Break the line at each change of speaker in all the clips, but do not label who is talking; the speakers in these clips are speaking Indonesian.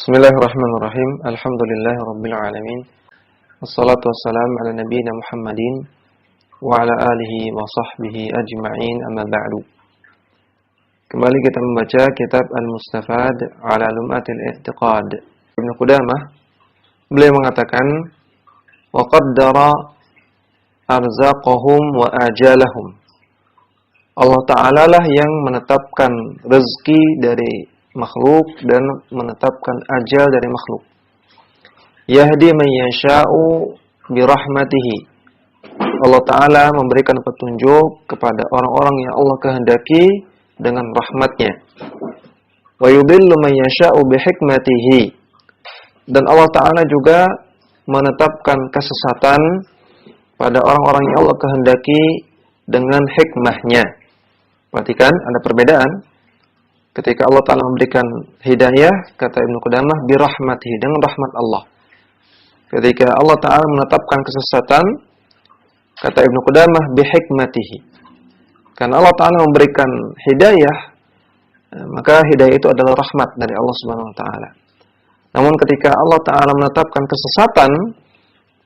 Bismillahirrahmanirrahim. Alhamdulillahirabbil alamin. Wassalatu wassalamu ala nabiyyina Muhammadin wa ala alihi wa sahbihi ajma'in, amma ba'du. Kembali kita membaca kitab Al-Mustafad ala Lum'atil I'tiqad. Ibnu Qudamah beliau mengatakan wa qaddara arzaqahum wa ajalahum. Allah Ta'ala lah yang menetapkan rezeki dari makhluk dan menetapkan ajal dari makhluk. Yahdi man yasha'u birahmatihi. Allah Ta'ala memberikan petunjuk kepada orang-orang yang Allah kehendaki dengan rahmatnya. Wa yudillu man yasha'u bihikmatihi. Dan Allah Ta'ala juga menetapkan kesesatan pada orang-orang yang Allah kehendaki dengan hikmahnya. Perhatikan, ada perbedaan. Ketika Allah Ta'ala memberikan hidayah, kata Ibnu Qudamah, birahmatihi, dengan rahmat Allah. Ketika Allah Ta'ala menetapkan kesesatan, kata Ibnu Qudamah, bihikmatihi. Karena Allah Ta'ala memberikan hidayah, maka hidayah itu adalah rahmat dari Allah Subhanahu Wa Ta'ala. Namun ketika Allah Ta'ala menetapkan kesesatan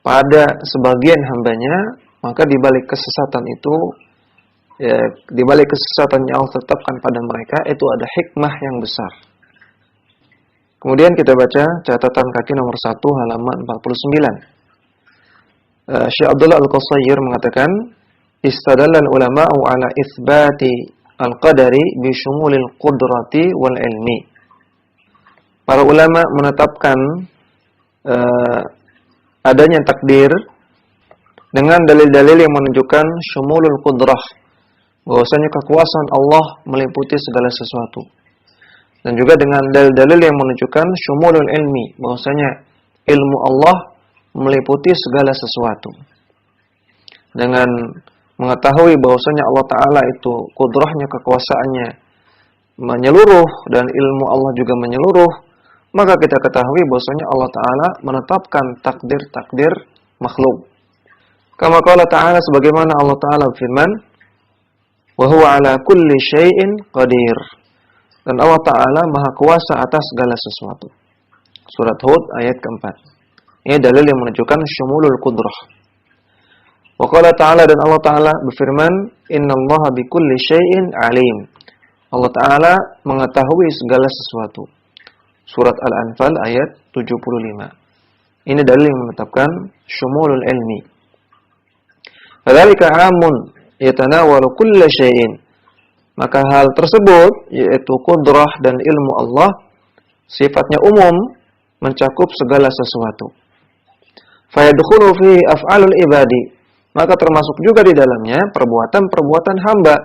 pada sebagian hambanya, maka di balik kesesatan itu, di balik kesesatan yang Allah tetapkan pada mereka, itu ada hikmah yang besar. Kemudian kita baca catatan kaki nomor 1 halaman 49. Syekh Abdullah Al-Qusayr mengatakan, istadallal ulama'u ala itsbati al-qadari bi syumulil qudrati wal ilmi. Para ulama menetapkan adanya takdir dengan dalil-dalil yang menunjukkan syumulul qudrah, bahwasanya kekuasaan Allah meliputi segala sesuatu. Dan juga dengan dalil-dalil yang menunjukkan syumulul ilmi, bahwasanya ilmu Allah meliputi segala sesuatu. Dengan mengetahui bahwasanya Allah Ta'ala itu kudrahnya, kekuasaannya menyeluruh dan ilmu Allah juga menyeluruh, maka kita ketahui bahwasanya Allah Ta'ala menetapkan takdir-takdir makhluk. Kama qala Ta'ala, sebagaimana Allah Ta'ala berfirman, wa huwa ala kulli syai'in qadir. Dan Allah Ta'ala maha kuasa atas segala sesuatu. Surat Hud ayat keempat. Ini dalil yang menunjukkan syumulul qudrah. Wa qala Ta'ala, dan Allah Ta'ala berfirman, innallaha bikulli syai'in alim. Allah Ta'ala mengetahui segala sesuatu. Surat Al-Anfal ayat 75. Ini dalil yang menetapkan syumulul ilmi. Fadzalika 'amun yatanawalu kulla syai'in. Maka hal tersebut, yaitu kudrah dan ilmu Allah, sifatnya umum, mencakup segala sesuatu. Fayadkhulu fi af'alul ibadi. Maka termasuk juga di dalamnya perbuatan-perbuatan hamba.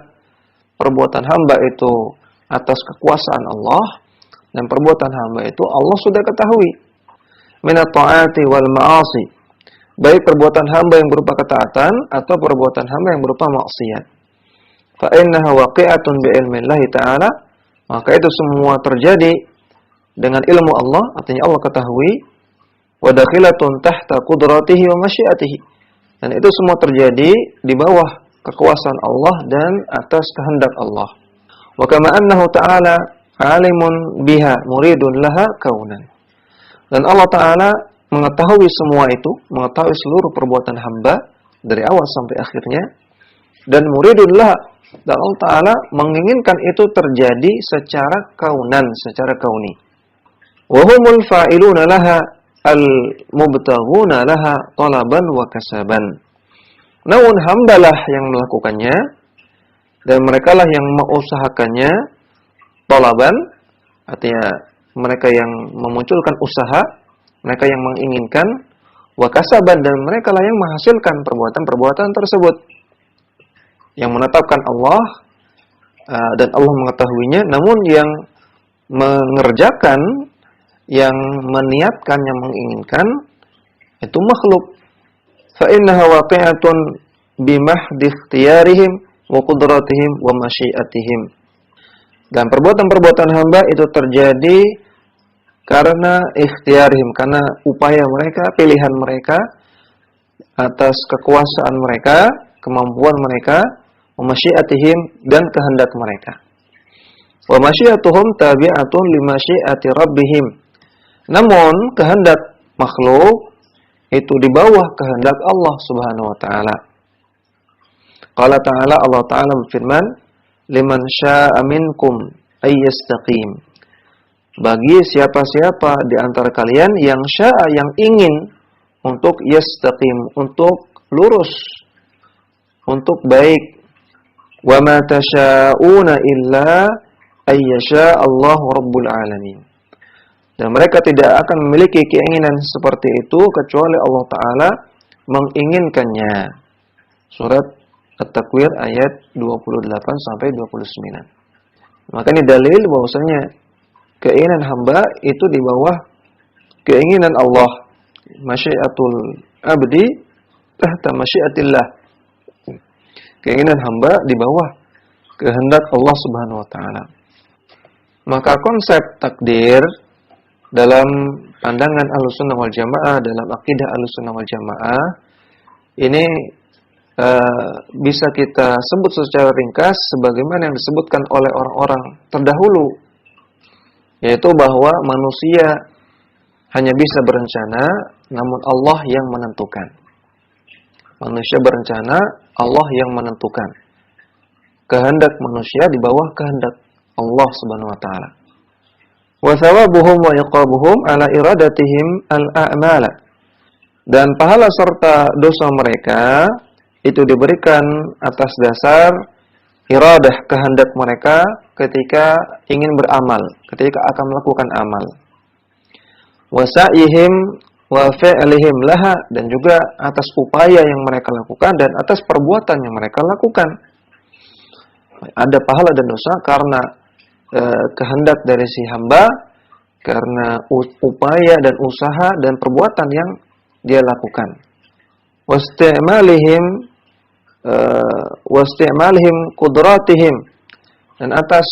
Perbuatan hamba itu atas kekuasaan Allah, dan perbuatan hamba itu Allah sudah ketahui. Minat ta'ati wal ma'asi. Baik perbuatan hamba yang berupa ketaatan atau perbuatan hamba yang berupa maksiat. Fa innaha waqi'atun bi ilmillahi ta'ala. Maka itu semua terjadi dengan ilmu Allah, artinya Allah ketahui. Wa dakhilatun tahta qudratihi wa masyiatihi. Dan itu semua terjadi di bawah kekuasaan Allah dan atas kehendak Allah. Wa kama annahu ta'ala alimun biha muridun laha kaunan. Dan Allah Ta'ala mengetahui semua itu, mengetahui seluruh perbuatan hamba dari awal sampai akhirnya, dan muridullah, dan Allah Ta'ala menginginkan itu terjadi secara kaunan, secara kauni. Wa humul fa'iluna laha al-mubtaghuna laha talaban wa kasaban. Namun hambalah yang melakukannya, dan merekalah yang mengusahakannya, talaban, artinya mereka yang memunculkan usaha, mereka yang menginginkan, wa kasaban, dan mereka lah yang menghasilkan perbuatan-perbuatan tersebut. Yang menetapkan Allah, dan Allah mengetahuinya, namun yang mengerjakan, yang meniatkan, yang menginginkan, itu makhluk. Fa innaha waqi'atun bimahdi ikhtiyarihim wa qudratihim wa masyiatihim. Dan perbuatan-perbuatan hamba itu terjadi karena ikhtiarihim, karena upaya mereka, pilihan mereka, atas kekuasaan mereka, kemampuan mereka, wa masyiatihim, dan kehendak mereka. Wa masyiatuhum tabi'atun li masyiati rabbihim. Namun kehendak makhluk itu di bawah kehendak Allah Subhanahu wa taala. Qala ta'ala, Allah taala berfirman, "Liman syaa'a minkum ayyastaqim." Bagi siapa-siapa di antara kalian yang syaa, yang ingin untuk yastaqim, untuk lurus, untuk baik. Wa ma tasyauna illa ayyasha Allahu rabbul alamin. Dan mereka tidak akan memiliki keinginan seperti itu kecuali Allah taala menginginkannya. Surat At-Takwir ayat 28 sampai 29. Maka ini dalil bahwasanya keinginan hamba itu di bawah keinginan Allah. Masyiatul abdi tahta masyiatillah. Keinginan hamba di bawah kehendak Allah Subhanahu wa taala. Maka konsep takdir dalam pandangan Ahlussunnah wal Jamaah, dalam akidah Ahlussunnah wal Jamaah, ini bisa kita sebut secara ringkas sebagaimana yang disebutkan oleh orang-orang terdahulu, yaitu bahwa manusia hanya bisa berencana, namun Allah yang menentukan. Manusia berencana, Allah yang menentukan. Kehendak manusia di bawah kehendak Allah Subhanahu wa taala. Wa thawabuhum wa iqabuhum ala iradatihim al-a'mala. Dan pahala serta dosa mereka itu diberikan atas dasar iradah, kehendak mereka ketika ingin beramal, ketika akan melakukan amal. Wa sa'ihim wa fi'lihim laha, dan juga atas upaya yang mereka lakukan dan atas perbuatan yang mereka lakukan. Ada pahala dan dosa karena kehendak dari si hamba, karena upaya dan usaha dan perbuatan yang dia lakukan. Wasti'malihim qudratihim, dan atas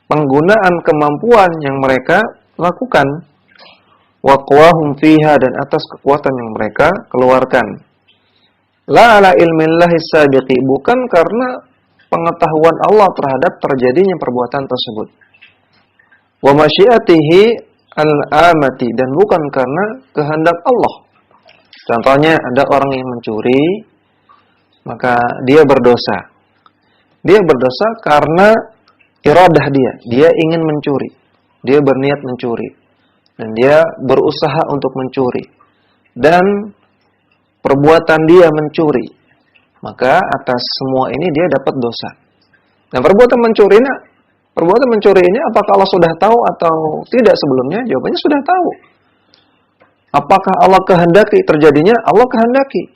penggunaan kemampuan yang mereka lakukan. Waqwahum fiha, dan atas kekuatan yang mereka keluarkan. La ala ilmillahi sabiqi, bukan karena pengetahuan Allah terhadap terjadinya perbuatan tersebut. Wa masyiatihi al-amati, dan bukan karena kehendak Allah. Contohnya ada orang yang mencuri, maka dia berdosa. Dia berdosa karena iradah dia ingin mencuri. Dia berniat mencuri dan dia berusaha untuk mencuri. Dan perbuatan dia mencuri, maka atas semua ini dia dapat dosa. Dan perbuatan mencuri ini apakah Allah sudah tahu atau tidak sebelumnya? Jawabannya sudah tahu. Apakah Allah kehendaki terjadinya? Allah kehendaki.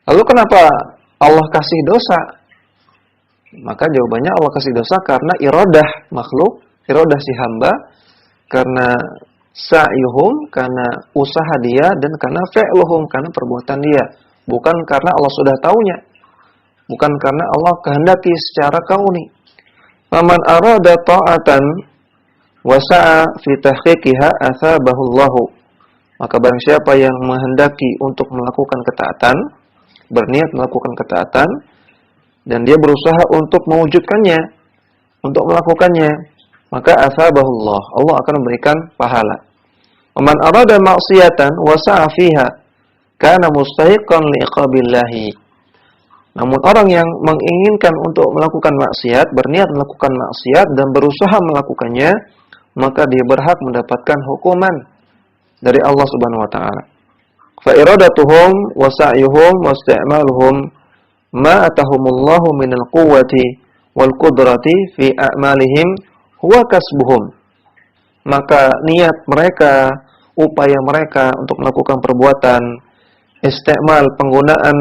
Lalu kenapa Allah kasih dosa? Maka jawabannya Allah kasih dosa karena iradah makhluk, iradah si hamba, karena sa'yuhum, karena usaha dia, dan karena fi'luhum, karena perbuatan dia. Bukan karena Allah sudah tahunya. Bukan karena Allah kehendaki secara kauni. Faman arada ta'atan wa sa'a fi tahqiqiha athabahu Allahu. Maka barang siapa yang menghendaki untuk melakukan ketaatan, berniat melakukan ketaatan, dan dia berusaha untuk mewujudkannya, untuk melakukannya, maka athabahullah, Allah akan memberikan pahala. Man arada ma'siyatan wa sa'a fiha kana mustahiqan li'iqabillahi. Namun orang yang menginginkan untuk melakukan maksiat, berniat melakukan maksiat dan berusaha melakukannya, maka dia berhak mendapatkan hukuman dari Allah Subhanahu wa taala. Fa iradatuhum wa sa'yuhum wa isti'maluhum ma atahumullahu minal quwwati wal qudrati fi a'malihim huwa kasbuhum. Maka niat mereka, upaya mereka untuk melakukan perbuatan, isti'mal, penggunaan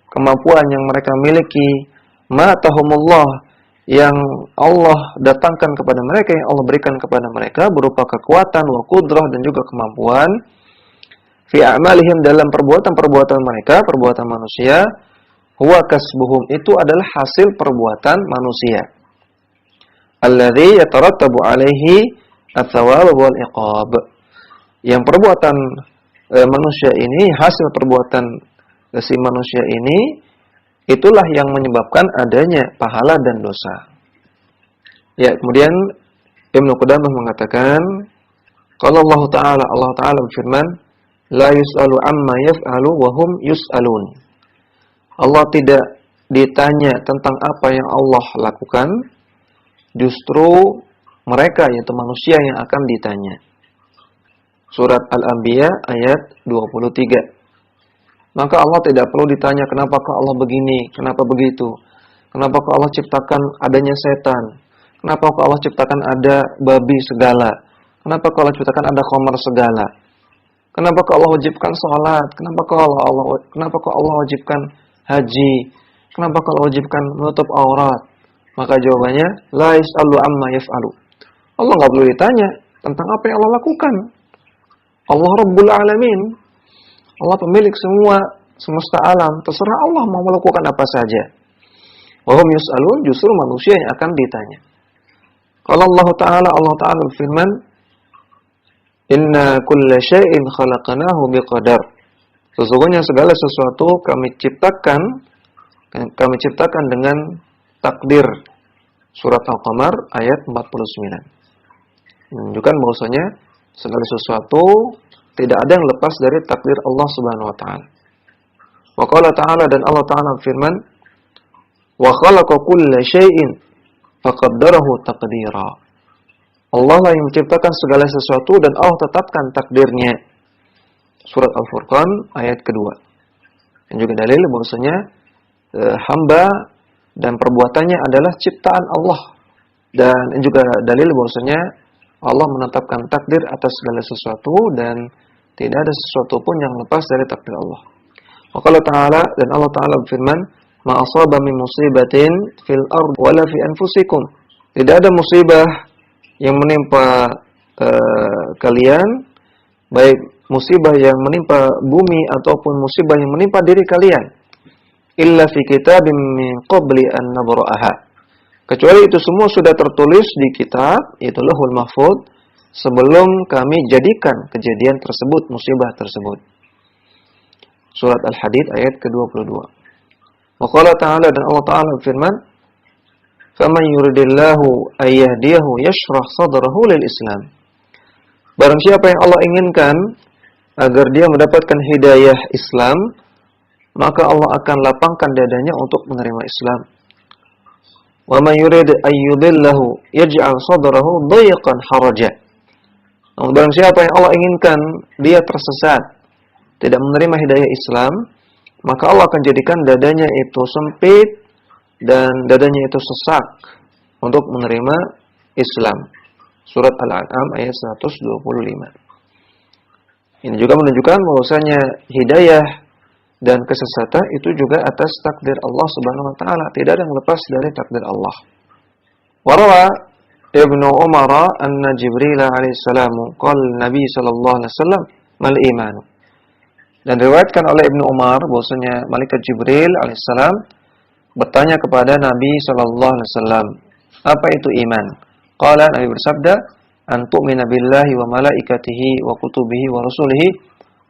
kemampuan yang mereka miliki, ma atahumullah, yang Allah datangkan kepada mereka, yang Allah berikan kepada mereka berupa kekuatan, wa qudrah, dan juga kemampuan, fi a'malihim, dalam perbuatan-perbuatan mereka, perbuatan manusia, huwa kasbuhum, itu adalah hasil perbuatan manusia. Alladzi yatarattabu alaihi ats-tsawab wal iqab. Yang perbuatan manusia ini, hasil perbuatan si manusia ini, itulah yang menyebabkan adanya pahala dan dosa. Ya, kemudian Ibnu Qudamah mengatakan, kalau Allah Ta'ala berfirman, la yus'alu amma yaf'alu wa hum yus'alun. Allah tidak ditanya tentang apa yang Allah lakukan, justru mereka, yaitu manusia, yang akan ditanya. Surat Al-Anbiya ayat 23. Maka Allah tidak perlu ditanya, kenapa kok Allah begini, kenapa begitu, kenapa kok Allah ciptakan adanya setan, kenapa kok Allah ciptakan ada babi segala, kenapa kok Allah ciptakan ada khamar segala, kenapa kok Allah wajibkan sholat, kenapa kok Allah wajibkan haji, kenapa kok Allah wajibkan menutup aurat. Maka jawabannya, la yas'alu amma yaf'alu. Allah nggak perlu ditanya tentang apa yang Allah lakukan. Allah Rabbul Alamin. Allah pemilik semesta alam. Terserah Allah mau melakukan apa saja. Wa hum yus'alun, justru manusia yang akan ditanya. Kalau Allah Ta'ala berfirman, inna kulla syai'in khalaqnahu biqadar. Sesungguhnya segala sesuatu kami ciptakan dengan takdir. Surat Al-Qamar ayat 49. Menunjukkan bahwasanya segala sesuatu tidak ada yang lepas dari takdir Allah Subhanahu wa taala. Wa qala ta'ala, dan Allah Ta'ala firman, wa khalaqa kulla syai'in faqaddarahu taqdira. Allah lah yang menciptakan segala sesuatu dan Allah tetapkan takdirnya. Surat Al-Furqan ayat kedua. Dan juga dalil bahwasanya hamba dan perbuatannya adalah ciptaan Allah. Dan juga dalil bahwasanya Allah menetapkan takdir atas segala sesuatu dan tidak ada sesuatu pun yang lepas dari takdir Allah. Wa qala ta'ala, dan Allah Ta'ala berfirman, ma asaba min musibatin fil ard wala fi anfusikum. Tidak ada musibah yang menimpa kalian, baik musibah yang menimpa bumi ataupun musibah yang menimpa diri kalian, illa fi kitabim min qabli an nabra'aha. Kecuali itu semua sudah tertulis di kitab, yaitu Lauhul Mahfuz, sebelum kami jadikan kejadian tersebut, musibah tersebut. Surat Al-Hadid ayat ke-22. Wa qala ta'ala, dan Allah Ta'ala berfirman, faman yuridillahu ayyahdiyahu yashrah sadrahu lil Islam. Barang siapa yang Allah inginkan agar dia mendapatkan hidayah Islam, maka Allah akan lapangkan dadanya untuk menerima Islam. Wa man yurid ayyudillahu yaj'al sadrahu dayiqan haraja. Namun barang siapa yang Allah inginkan dia tersesat, tidak menerima hidayah Islam, maka Allah akan jadikan dadanya itu sempit dan dadanya itu sesak untuk menerima Islam. Surat Al-An'am ayat 125. Ini juga menunjukkan bahwasanya hidayah dan kesesatan itu juga atas takdir Allah Subhanahu wa taala, tidak ada yang lepas dari takdir Allah. Warawa Ibnu Umar anna Jibril alaihi salam qala Nabi sallallahu alaihi wasallam mal iman. Dan diriwayatkan oleh Ibnu Umar bahwasanya malaikat Jibril alaihi salam bertanya kepada Nabi sallallahu alaihi wasallam, apa itu iman? Qala, Nabi bersabda, an tu'mina billahi wa malaikatihi wa kutubihi wa rusulihi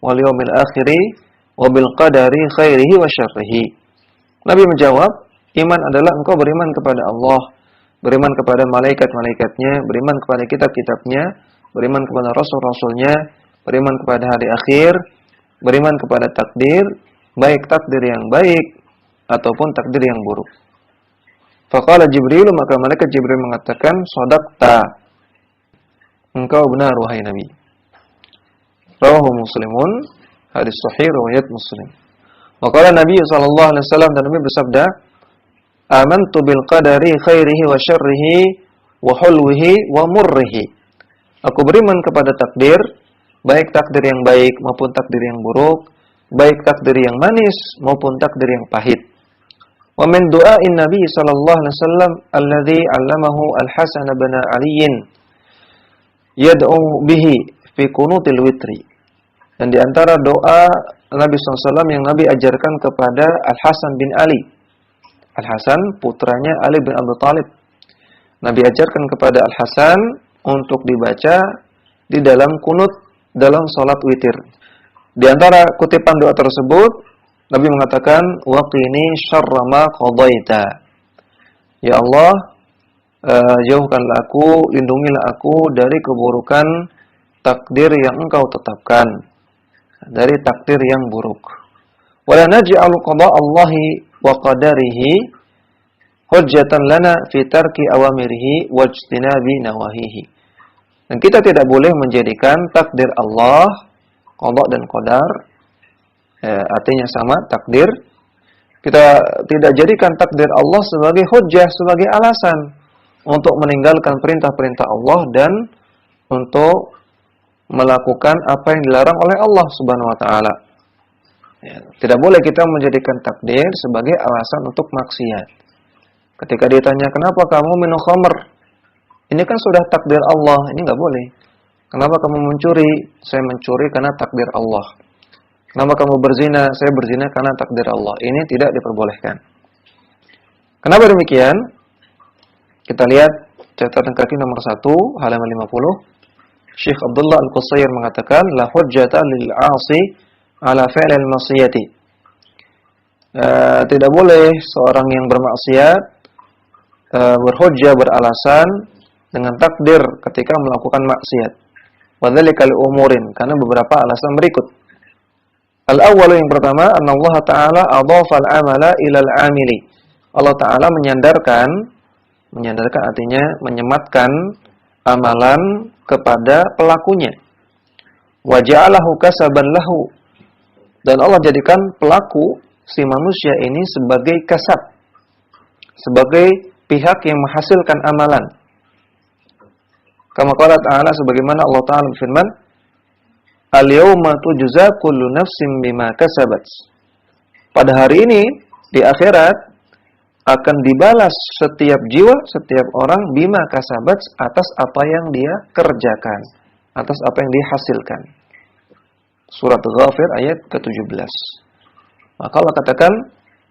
wal yawmil akhiri wa bil qadari khairihi wa syarrihi. Nabi menjawab, iman adalah engkau beriman kepada Allah, beriman kepada malaikat-malaikatnya, beriman kepada kitab-kitabnya, beriman kepada rasul-rasulnya, beriman kepada hari akhir, beriman kepada takdir, baik takdir yang baik ataupun takdir yang buruk. Faqala Jibril, maka malaikat Jibril mengatakan, shadaqta, engkau benar wahai Nabi. Rawahu Muslimun, hadis sahih riwayat Muslim. Wa qala Nabi sallallahu alaihi wasallam, dan Nabi bersabda, amantu bil qadari khairihi wa syarrihi wa hulwihi wa murrihi. Aku beriman kepada takdir, baik takdir yang baik maupun takdir yang buruk, baik takdir yang manis maupun takdir yang pahit. Wa min du'ain Nabi sallallahu alaihi wasallam alladhi 'allamahu Al-Hasan bin Ali yad'u bihi fi qunutil witri. Dan di antara doa Nabi SAW yang Nabi ajarkan kepada Al-Hasan bin Ali. Al-Hasan putranya Ali bin Abi Thalib. Nabi ajarkan kepada Al-Hasan untuk dibaca di dalam kunut dalam salat witir. Di antara kutipan doa tersebut, Nabi mengatakan, waqini syarra ma qadaita. Ya Allah, jauhkanlah aku, lindungilah aku dari keburukan takdir yang engkau tetapkan, dari takdir yang buruk. Wala naj'alu qada Allahi wa qadarihi hujjatan lana fi tarki awamirihi wajtinabi nawahihi. Dan kita tidak boleh menjadikan takdir Allah, qada dan qadar, artinya sama, takdir. Kita tidak jadikan takdir Allah sebagai hujjah, sebagai alasan untuk meninggalkan perintah-perintah Allah dan untuk melakukan apa yang dilarang oleh Allah Subhanahu wa taala. Tidak boleh kita menjadikan takdir sebagai alasan untuk maksiat. Ketika ditanya, "Kenapa kamu minum khamr?" Ini kan sudah takdir Allah, ini enggak boleh. "Kenapa kamu mencuri?" Saya mencuri karena takdir Allah. "Kenapa kamu berzina?" Saya berzina karena takdir Allah. Ini tidak diperbolehkan. Kenapa demikian? Kita lihat catatan kaki nomor 1, halaman 50. Syekh Abdullah Al-Qusayr mengatakan, "La hujjata lil 'asi 'ala fi'lil ma'siyati." Tidak boleh seorang yang bermaksiat berhujjah, beralasan dengan takdir ketika melakukan maksiat. Wa dzalika li umurin, karena beberapa alasan berikut. Al-awwal, yang pertama, Allah Ta'ala adhafa al-amala ila al-amili. Allah Ta'ala menyandarkan artinya menyematkan amalan kepada pelakunya. Wa ja'alahu kasaban lahu. Dan Allah jadikan pelaku, si manusia ini, sebagai kasab, sebagai pihak yang menghasilkan amalan. Kama qala Ta'ala, sebagaimana Allah Ta'ala berfirman, "Al-yawma tujza kullu nafsin bima kasabat." Pada hari ini, di akhirat, akan dibalas setiap jiwa, setiap orang, bima kasabat, atas apa yang dia kerjakan, atas apa yang dihasilkan. Surat Ghafir ayat ke-17. Maka Allah katakan,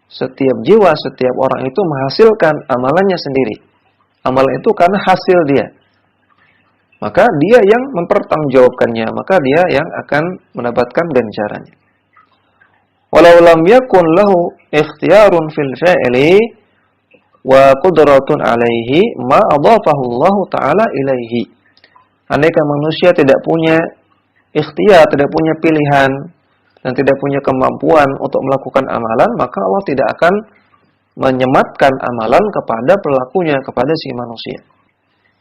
setiap jiwa, setiap orang itu menghasilkan amalannya sendiri. Amalan itu karena hasil dia. Maka dia yang mempertanggungjawabkannya, maka dia yang akan mendapatkan ganjarannya. Walau lam yakun lahu ikhtiyarun fil fi'li wa qudratun alaihi ma adhafahu Allah Ta'ala ilaihi. Andaikan manusia tidak punya ikhtiyar, tidak punya pilihan, dan tidak punya kemampuan untuk melakukan amalan, maka Allah tidak akan menyematkan amalan kepada pelakunya, kepada si manusia.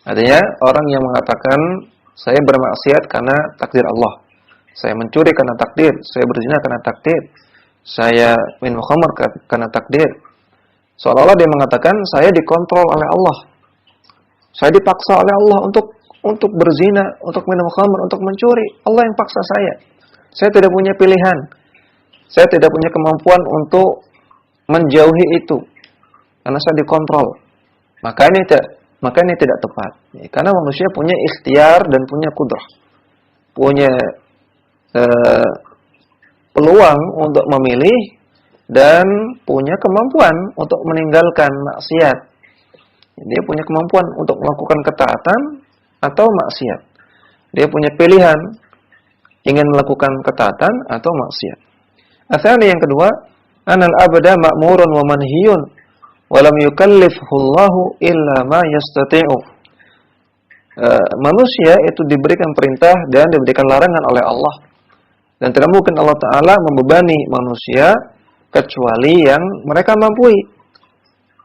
Artinya, orang yang mengatakan, saya bermaksiat karena takdir Allah, saya mencuri karena takdir, saya berzina karena takdir, saya minum khamr karena takdir, seolah-olah dia mengatakan, saya dikontrol oleh Allah, saya dipaksa oleh Allah untuk berzina, untuk minum khamr, untuk mencuri. Allah yang paksa saya tidak punya pilihan, saya tidak punya kemampuan untuk menjauhi itu, karena saya dikontrol. Maka ini tidak tepat. Karena manusia punya ikhtiar dan punya kudrah, punya peluang untuk memilih dan punya kemampuan untuk meninggalkan maksiat. Dia punya kemampuan untuk melakukan ketaatan atau maksiat. Dia punya pilihan ingin melakukan ketaatan atau maksiat. Asalnya yang kedua, anal abda ma'murun wa manhiyun wa lam yukallifhu Allahu illa ma yastati'u. Manusia itu diberikan perintah dan diberikan larangan oleh Allah, dan tidak mungkin Allah Ta'ala membebani manusia kecuali yang mereka mampu.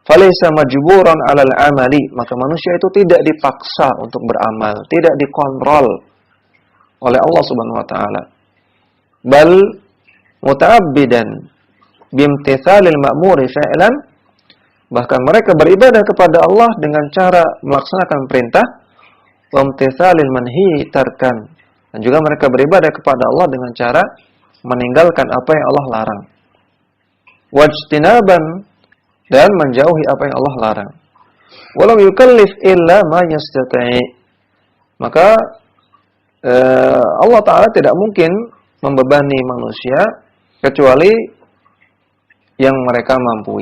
Falaysa majburan 'alal amali, maka manusia itu tidak dipaksa untuk beramal, tidak dikontrol oleh Allah Subhanahu wa taala. Bal muta'abbidan bimtithalil ma'muri fi'lan, bahkan mereka beribadah kepada Allah dengan cara melaksanakan perintah, wa imtithalil manhi tarkan, dan juga mereka beribadah kepada Allah dengan cara meninggalkan apa yang Allah larang. Wajtinaban, dan menjauhi apa yang Allah larang. Walau yukallif illa ma yastati', maka Allah Ta'ala tidak mungkin membebani manusia kecuali yang mereka mampu.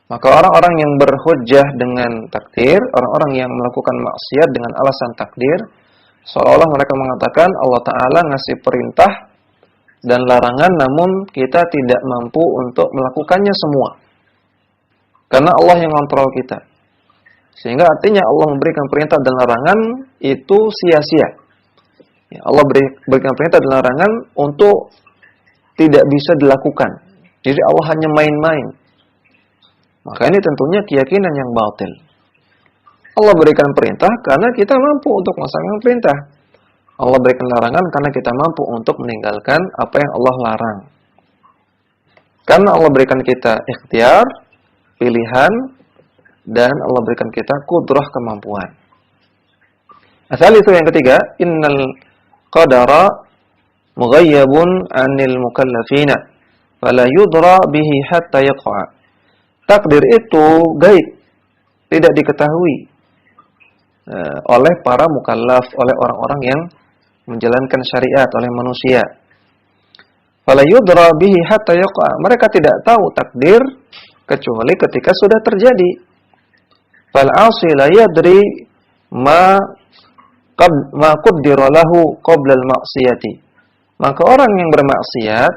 Maka orang-orang yang berhujjah dengan takdir, orang-orang yang melakukan maksiat dengan alasan takdir, seolah-olah mereka mengatakan Allah Ta'ala ngasih perintah dan larangan, namun kita tidak mampu untuk melakukannya semua, karena Allah yang kontrol kita. Sehingga artinya Allah memberikan perintah dan larangan itu sia-sia. Ya, Allah berikan perintah dan larangan untuk tidak bisa dilakukan. Jadi Allah hanya main-main. Maka ini tentunya keyakinan yang batil. Allah berikan perintah karena kita mampu untuk melaksanakan perintah. Allah berikan larangan karena kita mampu untuk meninggalkan apa yang Allah larang. Karena Allah berikan kita ikhtiar, pilihan, dan Allah berikan kita kudrah, kemampuan. Asal itu yang ketiga, innal qadara mughayyabun 'anil mukallafina fala yudra bihi hatta yaqa'. Takdir itu gaib, tidak diketahui oleh para mukallaf, oleh orang-orang yang menjalankan syariat, oleh manusia. Fala yudra bihi hatta yaqa'. Mereka tidak tahu takdir kecuali ketika sudah terjadi. Fal 'asi la yadri ma qaddara lahu qabla al-ma'siyati. Maka orang yang bermaksiat,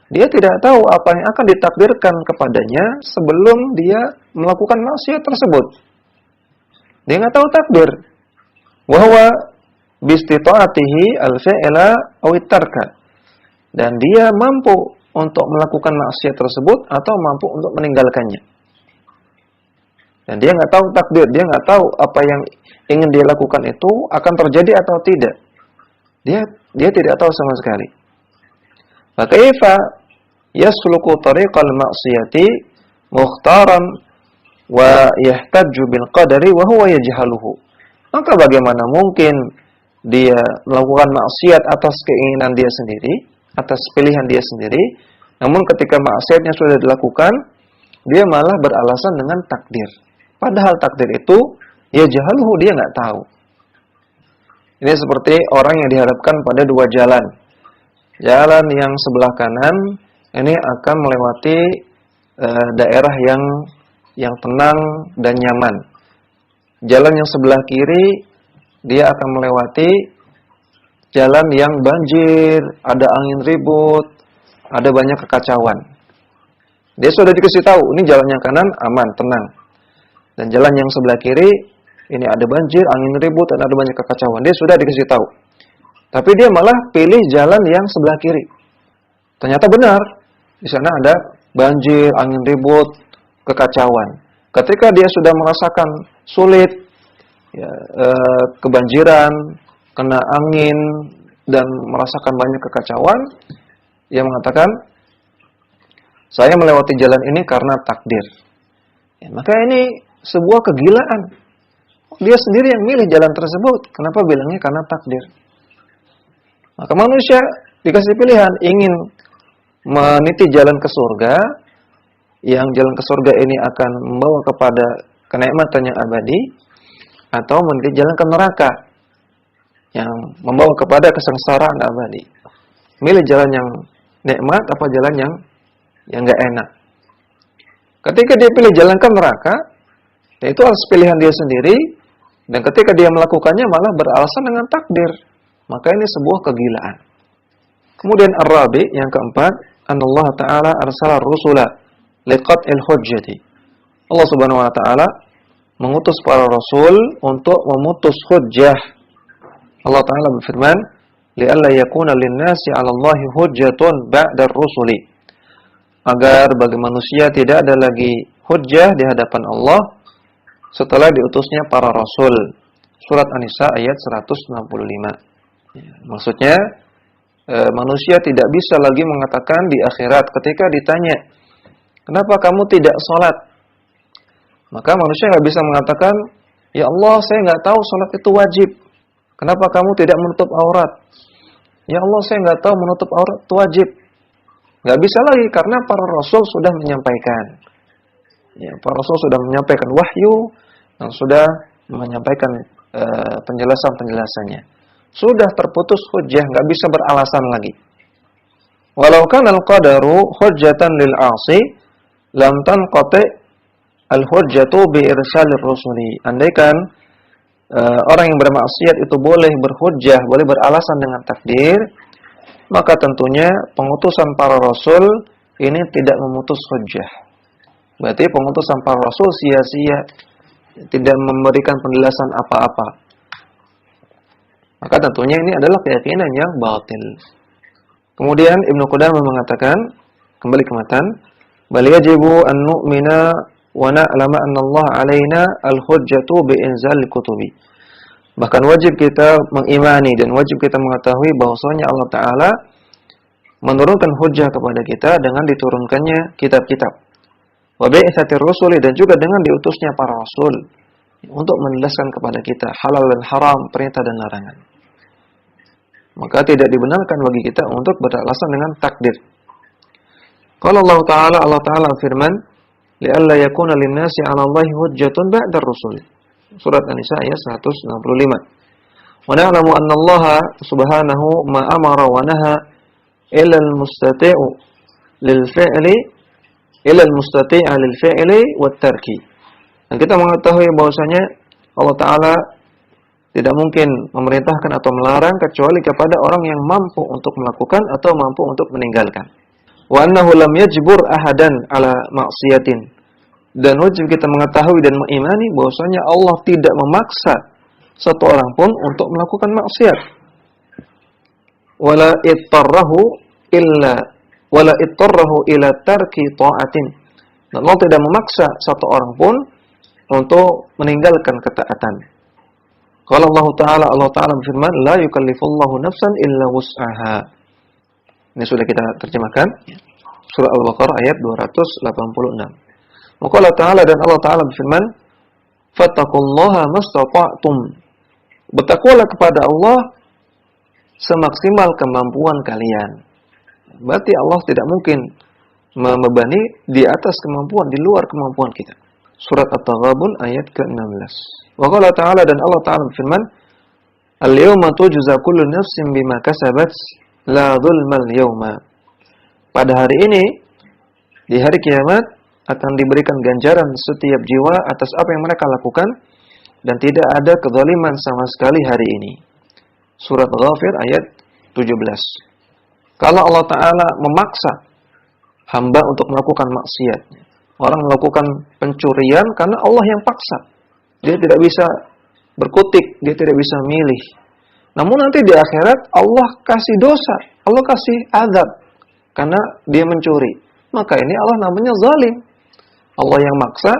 dia tidak tahu apa yang akan ditakdirkan kepadanya sebelum dia melakukan maksiat tersebut. Dia nggak tahu takdir. Wa huwa bi istita'atihi al-fi'la aw at-tarka. Dan dia mampu untuk melakukan maksiat tersebut atau mampu untuk meninggalkannya. Dan dia nggak tahu takdir, dia nggak tahu apa yang ingin dia lakukan itu akan terjadi atau tidak. Dia tidak tahu sama sekali. Fa kaifa yasluku tariqal ma'siyati mukhtaran wa yahtajju bil qadari wa huwa yajhaluhu. Maka bagaimana mungkin dia melakukan maksiat atas keinginan dia sendiri, atas pilihan dia sendiri, namun ketika maksiatnya sudah dilakukan, dia malah beralasan dengan takdir. Padahal takdir itu yajhaluhu, dia nggak tahu. Ini seperti orang yang dihadapkan pada dua jalan. Jalan yang sebelah kanan ini akan melewati daerah yang tenang dan nyaman. Jalan yang sebelah kiri dia akan melewati jalan yang banjir, ada angin ribut, ada banyak kekacauan. Dia sudah dikasih tahu, ini jalan yang kanan aman, tenang. Dan jalan yang sebelah kiri ini ada banjir, angin ribut, dan ada banyak kekacauan. Dia sudah dikasih tahu. Tapi dia malah pilih jalan yang sebelah kiri. Ternyata benar. Di sana ada banjir, angin ribut, kekacauan. Ketika dia sudah merasakan sulit, ya, kebanjiran, kena angin, dan merasakan banyak kekacauan, dia mengatakan, saya melewati jalan ini karena takdir. Ya, maka ini sebuah kegilaan. Dia sendiri yang milih jalan tersebut. Kenapa bilangnya karena takdir? Maka manusia dikasih pilihan, ingin meniti jalan ke surga, yang jalan ke surga ini akan membawa kepada kenikmatan yang abadi, atau meniti jalan ke neraka yang membawa kepada kesengsaraan abadi. Milih jalan yang nikmat apa jalan yang enggak enak. Ketika dia pilih jalan ke neraka, itu atas pilihan dia sendiri, dan ketika dia melakukannya malah beralasan dengan takdir. Maka ini sebuah kegilaan. Kemudian ar-rabi, yang keempat, Allah Ta'ala arsala rusula liqat'il hujjati. Allah Subhanahu wa Ta'ala mengutus para rasul untuk memutus hujjah. Allah Ta'ala berfirman, li'alla yakuna lin-nasi 'ala Allahi hujjatun ba'da ar-rusuli. Agar bagi manusia tidak ada lagi hujjah di hadapan Allah setelah diutusnya para rasul. Surat An-Nisa ayat 165. Maksudnya manusia tidak bisa lagi mengatakan di akhirat ketika ditanya, kenapa kamu tidak sholat? Maka manusia nggak bisa mengatakan, ya Allah, saya nggak tahu sholat itu wajib. Kenapa kamu tidak menutup aurat? Ya Allah, saya nggak tahu menutup aurat itu wajib. Nggak bisa lagi karena para rasul sudah menyampaikan. Ya, para rasul sudah menyampaikan wahyu dan sudah menyampaikan penjelasan-penjelasannya. Sudah terputus hujjah, nggak bisa beralasan lagi. Walau kana al-qadaru hujjatan lil 'asi lam tanqati al-hujjatu bi irsalir rusuli. Andaikan orang yang bermaksiat itu boleh berhujjah, boleh beralasan dengan takdir, maka tentunya pengutusan para rasul ini tidak memutus hujjah. Berarti pengutusan para rasul sia-sia. tidak memberikan penjelasan apa-apa. Maka tentunya ini adalah keyakinan yang batil. Kemudian Ibnu Qudamah mengatakan, kembali ke matan, bal yajibu an nu'mina wa na'lama anna Allah 'alaina al-hujjatu bi inzal kutubi. Bahkan wajib kita mengimani dan wajib kita mengetahui bahwasanya Allah Ta'ala menurunkan hujjah kepada kita dengan diturunkannya kitab-kitab. Wa bi'tsatir rusuli, dan juga dengan diutusnya para rasul untuk menjelaskan kepada kita halal dan haram, perintah dan larangan. Maka tidak dibenarkan bagi kita untuk beralasan dengan takdir. Qala Allah Ta'ala firman, li'alla yakuna lin-nasi 'ala Allahi hujjatun ba'da ar-rusul. Surat An-Nisa ayat 165. Wa na'lamu anna Allah subhanahu ma amara wa naha illa al-mustati'u lil fi'li illa al-mustati'a lil fi'li wat tarki. Dan kita mengetahui bahwasanya Allah Ta'ala tidak mungkin memerintahkan atau melarang kecuali kepada orang yang mampu untuk melakukan atau mampu untuk meninggalkan. Wa annahu lam yajbur ahadan ala ma'siyatin. Dan wajib kita mengetahui dan mengimani bahwasanya Allah tidak memaksa satu orang pun untuk melakukan maksiat. Wala ittarrahu ila tarki ta'atin. Dan Allah tidak memaksa satu orang pun untuk meninggalkan ketaatan. Qala Allah Ta'ala berfirman, la yukallifullahu nafsan illa wus'aha. Ini sudah kita terjemahkan. Surah Al-Baqarah ayat 286. Maka Allah Ta'ala dan Allah Ta'ala berfirman, fattaqullaha mastata'tum. Bertakwalah kepada Allah semaksimal kemampuan kalian. Berarti Allah tidak mungkin membebani di atas kemampuan, di luar kemampuan kita. Surat At-Taghabun ayat ke-16. Wa qala Ta'ala dan Allah Ta'ala berfirman, al-yawma tujza kullu nafsin bima kasabat la dzulmal yawma. Pada hari ini, di hari kiamat, akan diberikan ganjaran setiap jiwa atas apa yang mereka lakukan, dan tidak ada kezaliman sama sekali hari ini. Surat Ghafir ayat 17. Kalau Allah Ta'ala memaksa hamba untuk melakukan maksiat, orang melakukan pencurian karena Allah yang paksa, dia tidak bisa berkutik, dia tidak bisa milih. Namun nanti di akhirat Allah kasih dosa, Allah kasih azab karena dia mencuri. Maka ini Allah namanya zalim. Allah yang maksa,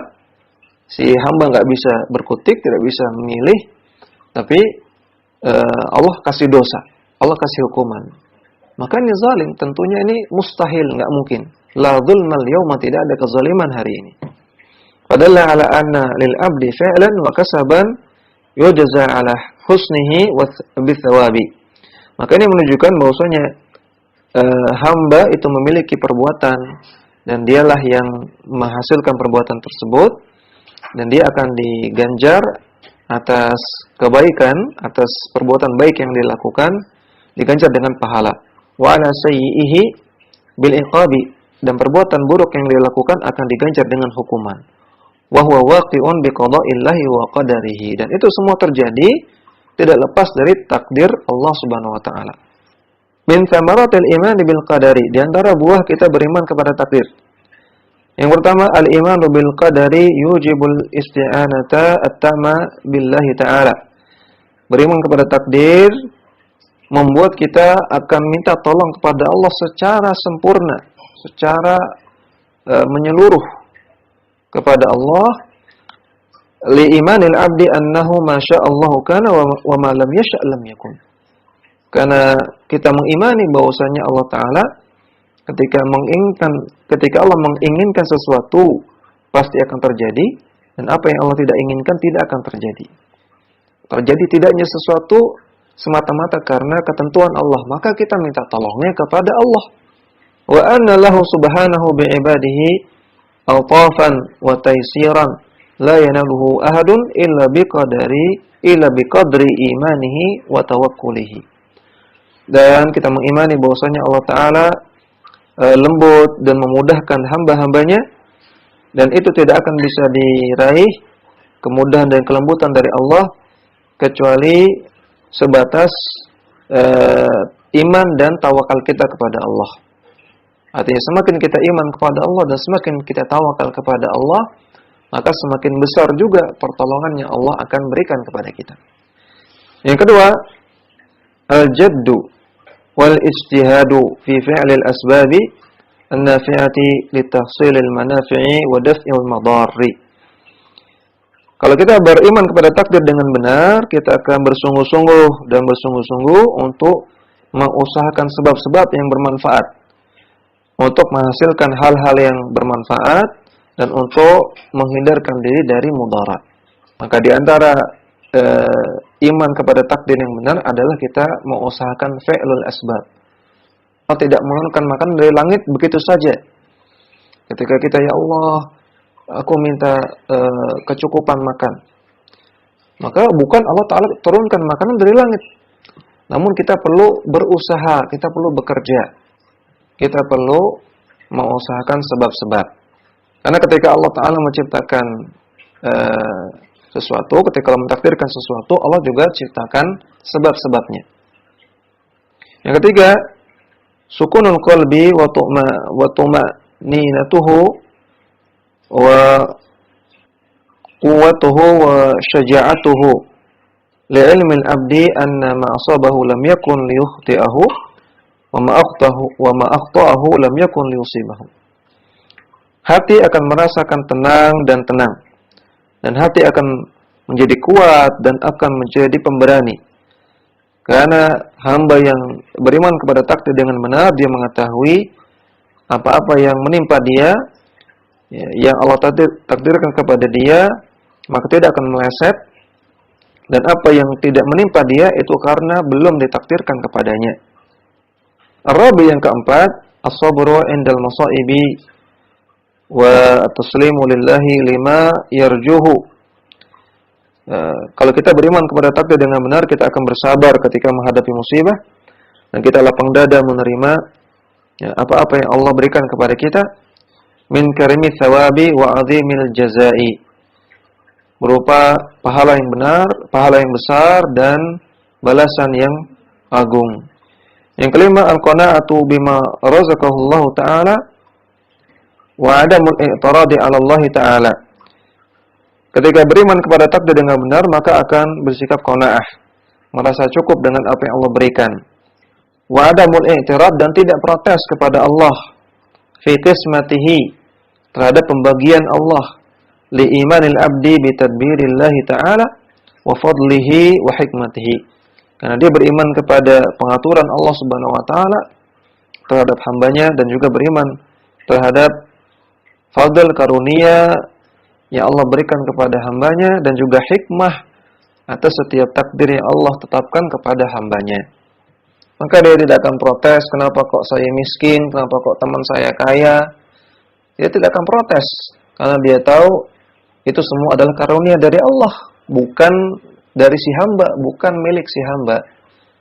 si hamba nggak bisa berkutik, tidak bisa memilih, tapi Allah kasih dosa, Allah kasih hukuman. Maka ini zalim, tentunya ini mustahil, nggak mungkin. La dzulmal yawma, tidak ada kezaliman hari ini. Padalla ala anna lil abdi fi'lan wa kasaban yujza ala husnihi wa bithawabi. Maka ini menunjukkan bahwasanya hamba itu memiliki perbuatan, dan dialah yang menghasilkan perbuatan tersebut, dan dia akan diganjar atas kebaikan, atas perbuatan baik yang dilakukan, diganjar dengan pahala. Wa ala sayyi'ihi bil iqabi, dan perbuatan buruk yang dilakukan akan diganjar dengan hukuman. Wa huwa waqi'un bi qada'illahi wa qadarihi, dan itu semua terjadi tidak lepas dari takdir Allah Subhanahu wa taala. Min thamaratil iman bil qadari, di antara buah kita beriman kepada takdir. Yang pertama, al-iman bil qadari yujibul isti'anata at-tama billahi ta'ala. Beriman kepada takdir membuat kita akan minta tolong kepada Allah secara sempurna, secara menyeluruh kepada Allah. Li imanil abdi annahu ma sya'allahu kana wa ma lam yasha' lam yakun. Karena kita mengimani bahwasanya Allah Ta'ala ketika Allah menginginkan sesuatu pasti akan terjadi, dan apa yang Allah tidak inginkan tidak akan terjadi. Terjadi tidaknya sesuatu semata-mata karena ketentuan Allah, maka kita minta tolongnya kepada Allah. Wa anna lahu subhanahu bi'ibadihi altafan wa taysiran la yanaluhu ahadun illa biqadri imanihi wa tawakkulihi. Dan kita mengimani bahwasanya Allah Ta'ala lembut dan memudahkan hamba-hambanya, dan itu tidak akan bisa diraih kemudahan dan kelembutan dari Allah kecuali sebatas iman dan tawakal kita kepada Allah. Artinya semakin kita iman kepada Allah dan semakin kita tawakal kepada Allah, maka semakin besar juga pertolongan yang Allah akan berikan kepada kita. Yang kedua, al-jaddu wal ijtihadu fi fi'lil asbabi an-nafi'ati li tahsilil manafi'i wa daf'il madarri. Kalau kita beriman kepada takdir dengan benar, kita akan bersungguh-sungguh untuk mengusahakan sebab-sebab yang bermanfaat, untuk menghasilkan hal-hal yang bermanfaat, dan untuk menghindarkan diri dari mudarat. Maka di antara iman kepada takdir yang benar adalah kita mengusahakan fi'lul asbab. Allah tidak menurunkan makanan dari langit begitu saja. Ketika kita, ya Allah, aku minta kecukupan makan, maka bukan Allah Ta'ala turunkan makanan dari langit. Namun kita perlu berusaha, kita perlu bekerja, kita perlu mengusahakan sebab-sebab. Karena ketika Allah Ta'ala menciptakan sesuatu, ketika Allah mentakdirkan sesuatu, Allah juga ciptakan sebab-sebabnya. Yang ketiga, sukunul qalbi wa tuma'ninatuhu wa quwwatuhu wa syaja'atuhu li'ilmi al-abdi anna ma asabahu lam yakun liyukhti'ahu wa ma akhta'ahu lam yakun liyusibahu. Hati akan merasakan tenang, dan hati akan menjadi kuat dan akan menjadi pemberani. Karena hamba yang beriman kepada takdir dengan benar, dia mengetahui apa-apa yang menimpa dia, yang Allah takdirkan kepada dia, maka tidak akan meleset. Dan apa yang tidak menimpa dia itu karena belum ditakdirkan kepadanya. Ar-rabi yang keempat, as-sabru indal masaibi wa at-taslimu lillahi lima yarjuhu. Kalau kita beriman kepada takdir dengan benar, kita akan bersabar ketika menghadapi musibah, dan kita lapang dada menerima apa-apa yang Allah berikan kepada kita min karimi thawabi wa azimil jazai, berupa pahala yang benar, pahala yang besar, dan balasan yang agung. Yang kelima, al-qana'atu bima razaqahu Allah Ta'ala wa adamul i'tiradi 'ala Allah Ta'ala. Ketika beriman kepada takdir dengan benar, maka akan bersikap qanaah, merasa cukup dengan apa yang Allah berikan. Wa adamul i'tirad, dan tidak protes kepada Allah fi qismatihi, terhadap pembagian Allah, li imanil abdi bi tadbirillahi ta'ala wa fadlihi wa hikmatihi. Karena dia beriman kepada pengaturan Allah Subhanahu wa taala terhadap hambanya, dan juga beriman terhadap fadl karunia yang Allah berikan kepada hambanya, dan juga hikmah atas setiap takdir yang Allah tetapkan kepada hambanya. Maka dia tidak akan protes, kenapa kok saya miskin, kenapa kok teman saya kaya. Dia tidak akan protes, karena dia tahu itu semua adalah karunia dari Allah, bukan dari si hamba, bukan milik si hamba.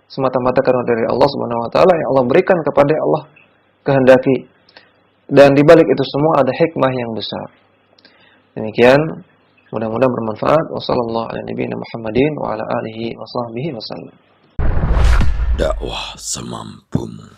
Semata-mata karunia dari Allah Subhanahu wa taala yang Allah berikan kepada Allah kehendaki. Dan di balik itu semua ada hikmah yang besar. Demikian, mudah-mudahan bermanfaat. Wassallallahu ala nabiyina Muhammadin wa ala alihi wa sahbihi wasallam.
Dakwah semampumu.